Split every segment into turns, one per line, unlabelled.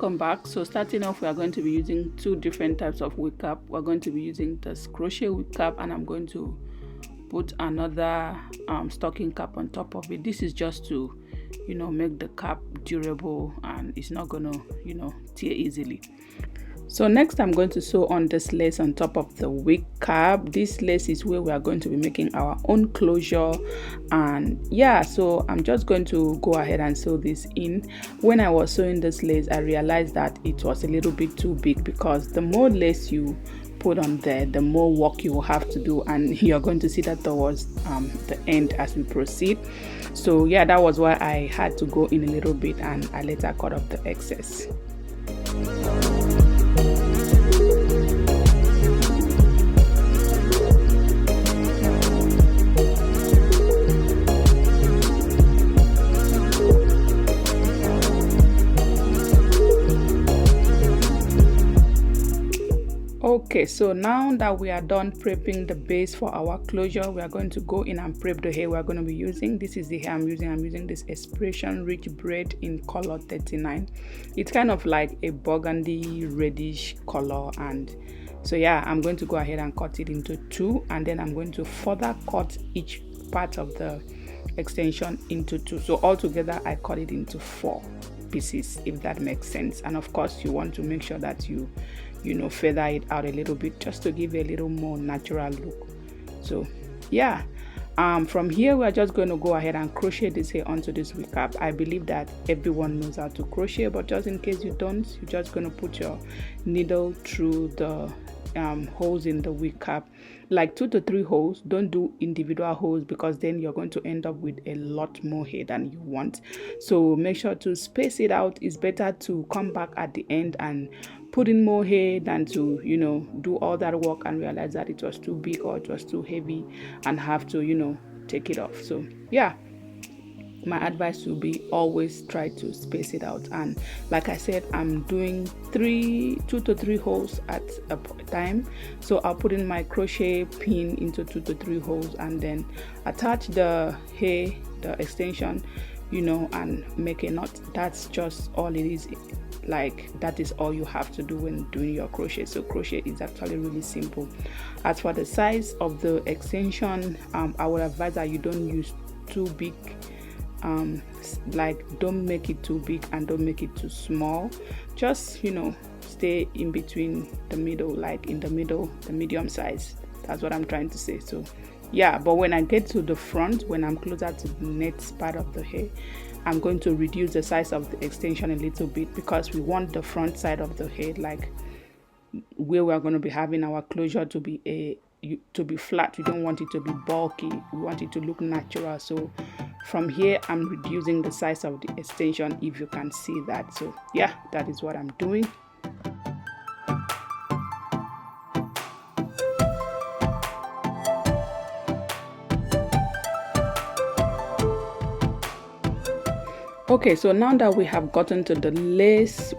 welcome back. So starting off, we are going to be using two different types of wig cap. We're going to be using this crochet wig cap, and I'm going to put another stocking cap on top of it. This is just to make the cap durable, and it's not gonna tear easily. So next, I'm going to sew on this lace on top of the wig cap. This lace is where we are going to be making our own closure, and yeah, so I'm just going to go ahead and sew this in. When I was sewing this lace, I realized that it was a little bit too big, because the more lace you put on there, the more work you will have to do, and you're going to see that towards the end as we proceed. So yeah, that was why I had to go in a little bit, and I later cut off the excess. Okay, so now that we are done prepping the base for our closure, we are going to go in and prep the hair we are going to be using. This is the hair I'm using this expression rich braid in color 39. It's kind of like a burgundy reddish color, and so yeah, I'm going to go ahead and cut it into two, and then I'm going to further cut each part of the extension into two. So altogether I cut it into 4 pieces, if that makes sense. And of course, you want to make sure that you feather it out a little bit, just to give a little more natural look. So yeah, from here we are just going to go ahead and crochet this hair onto this wig cap. I believe that everyone knows how to crochet, but just in case you don't, you're just going to put your needle through the holes in the wig cap, like 2 to 3 holes. Don't do individual holes, because then you're going to end up with a lot more hair than you want. So make sure to space it out. It's better to come back at the end and put in more hair than to do all that work and realize that it was too big or it was too heavy and have to take it off. So yeah, my advice will be always try to space it out. And like I said, I'm doing 2 to 3 holes at a time. So I'll put in my crochet pin into 2 to 3 holes, and then attach the hair, the extension, and make a knot. That's just all it is. Like, that is all you have to do when doing your crochet. So crochet is actually really simple. As for the size of the extension, I would advise that you don't use too big. Like, don't make it too big and don't make it too small. Just stay in between the middle, like in the middle, the medium size. That's what I'm trying to say. So yeah, but when I get to the front, when I'm closer to the next part of the hair, I'm going to reduce the size of the extension a little bit, because we want the front side of the head, like where we're going to be having our closure, to be flat. We don't want it to be bulky. We want it to look natural. So from here, I'm reducing the size of the extension, if you can see that. So yeah, that is what I'm doing. Okay, so now that we have gotten to the lace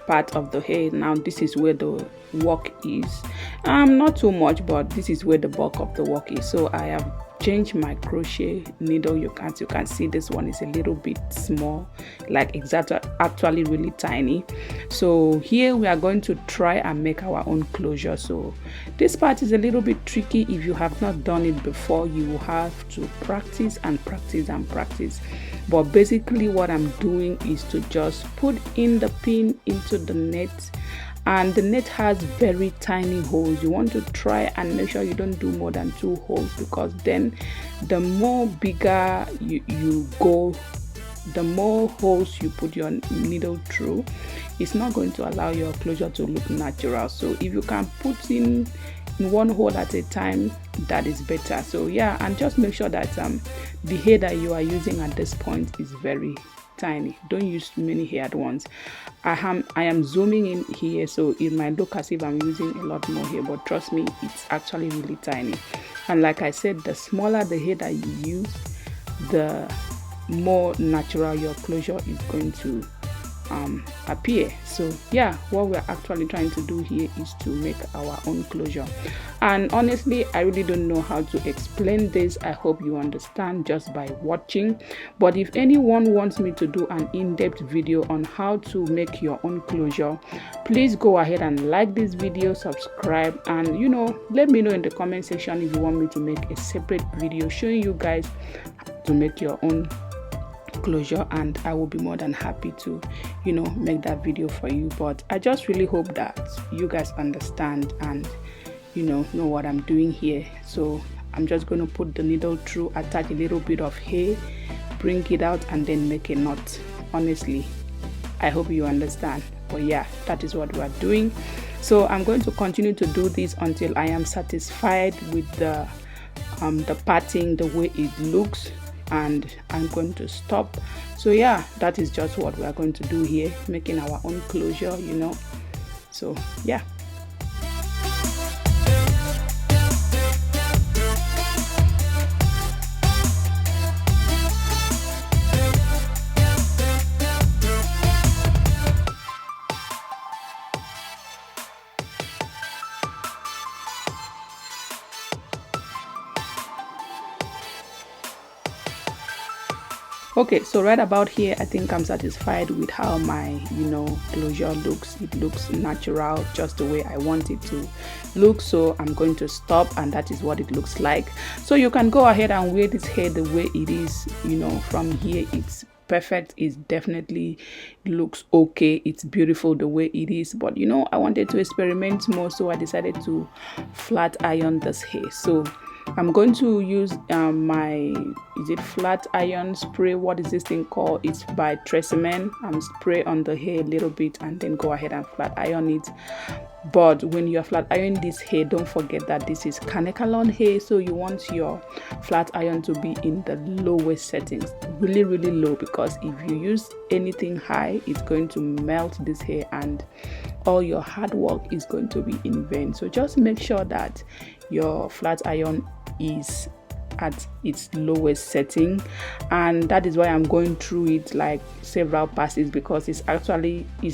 part of the hair, now this is where the work is. Not too much, but this is where the bulk of the work is. So I have changed my crochet needle. You can see this one is a little bit small, like actually really tiny. So here we are going to try and make our own closure. So this part is a little bit tricky. If you have not done it before, you will have to practice and practice and practice. But basically what I'm doing is to just put in the pin into the net, and the net has very tiny holes. You want to try and make sure you don't do more than 2 holes, because then the more bigger you go, the more holes you put your needle through, it's not going to allow your closure to look natural. So if you can put in 1 hole at a time, that is better. So yeah, and just make sure that the hair that you are using at this point is very tiny. Don't use many hair at once. I am zooming in here, so it might look as if I'm using a lot more hair, but trust me, it's actually really tiny. And like I said, the smaller the hair that you use, the more natural your closure is going to appear. So yeah, what we're actually trying to do here is to make our own closure. And honestly, I really don't know how to explain this. I hope you understand just by watching. But if anyone wants me to do an in-depth video on how to make your own closure, please go ahead and like this video, subscribe, and let me know in the comment section if you want me to make a separate video showing you guys to make your own closure, and I will be more than happy to make that video for you. But I just really hope that you guys understand and know what I'm doing here. So I'm just going to put the needle through, attach a little bit of hair, bring it out, and then make a knot. Honestly, I hope you understand. But yeah, that is what we are doing. So I'm going to continue to do this until I am satisfied with the parting, the way it looks, and I'm going to stop. So yeah, that is just what we are going to do here, making our own closure, so yeah. Okay, so right about here, I think I'm satisfied with how my closure looks. It looks natural, just the way I want it to look. So I'm going to stop, and that is what it looks like. So you can go ahead and wear this hair the way it is. From here it's perfect. It definitely looks okay. It's beautiful the way it is. But I wanted to experiment more, so I decided to flat iron this hair. So I'm going to use my flat iron spray. What is this thing called? It's by Tresemme. I'm spray on the hair a little bit and then go ahead and flat iron it. But when you're flat ironing this hair, don't forget that this is Kanekalon hair, so you want your flat iron to be in the lowest settings, really low, because if you use anything high, it's going to melt this hair and all your hard work is going to be in vain. So just make sure that your flat iron is at its lowest setting, and that is why I'm going through it like several passes, because it's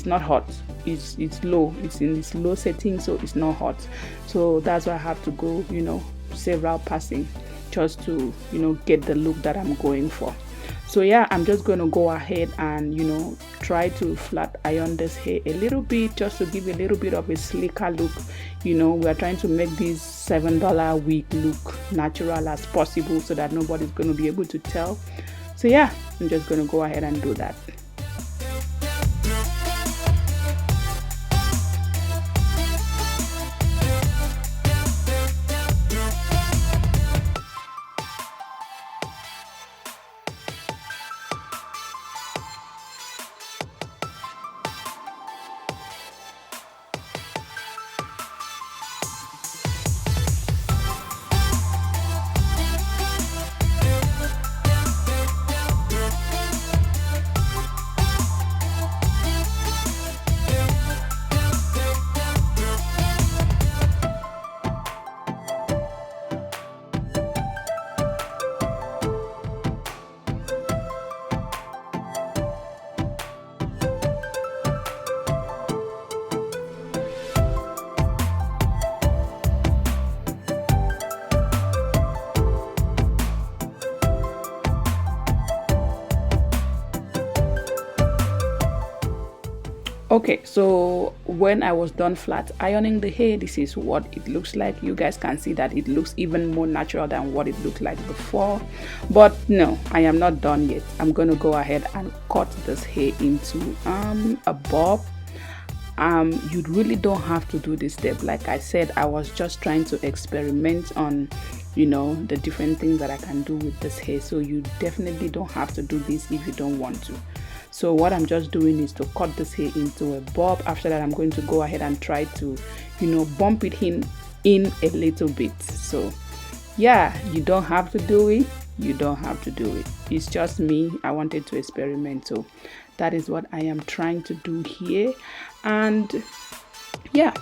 not hot, it's low, it's in its low setting, so it's not hot. So that's why I have to go several passing just to get the look that I'm going for. So yeah, I'm just going to go ahead and try to flat iron this hair a little bit, just to give a little bit of a slicker look. We are trying to make this $7 wig look natural as possible, so that nobody's going to be able to tell. So yeah, I'm just going to go ahead and do that. Okay, so when I was done flat ironing the hair, this is what it looks like. You guys can see that it looks even more natural than what it looked like before. But no, I am not done yet. I'm going to go ahead and cut this hair into a bob. You really don't have to do this step. Like I said, I was just trying to experiment on the different things that I can do with this hair. So you definitely don't have to do this if you don't want to. So what I'm just doing is to cut this hair into a bob. After that, I'm going to go ahead and try to bump it in a little bit. So yeah, you don't have to do it. You don't have to do it. It's just me. I wanted to experiment. So that is what I am trying to do here. And yeah.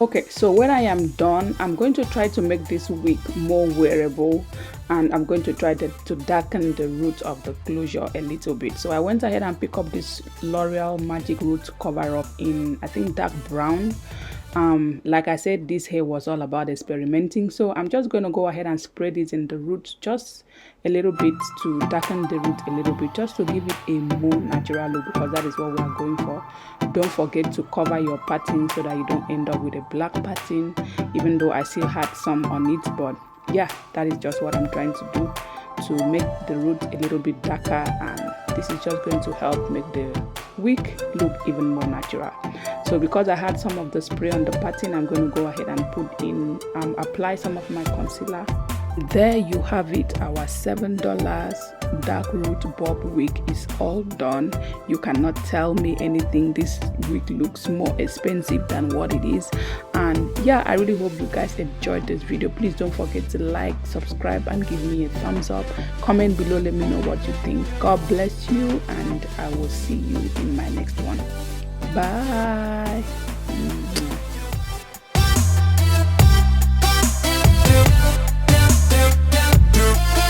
Okay, so when I am done, I'm going to try to make this wig more wearable. and I'm going to try to darken the root of the closure a little bit. So I went ahead and picked up this L'Oreal Magic Root Cover Up in, I think, dark brown. Like I said, this hair was all about experimenting, so I'm just going to go ahead and spray this in the root just a little bit to darken the root a little bit, just to give it a more natural look, because that is what we are going for. Don't forget to cover your pattern so that you don't end up with a black pattern, even though I still had some on it. But yeah, that is just what I'm trying to do, to make the root a little bit darker, and this is just going to help make the wig look even more natural. So because I had some of the spray on the pattern, I'm going to go ahead and put in apply some of my concealer. There you have it. Our $7 dark root bob wig is all done. You cannot tell me anything. This wig looks more expensive than what it is. And yeah, I really hope you guys enjoyed this video. Please don't forget to like, subscribe, and give me a thumbs up. Comment below, let me know what you think. God bless you, and I will see you in my next one. Bye.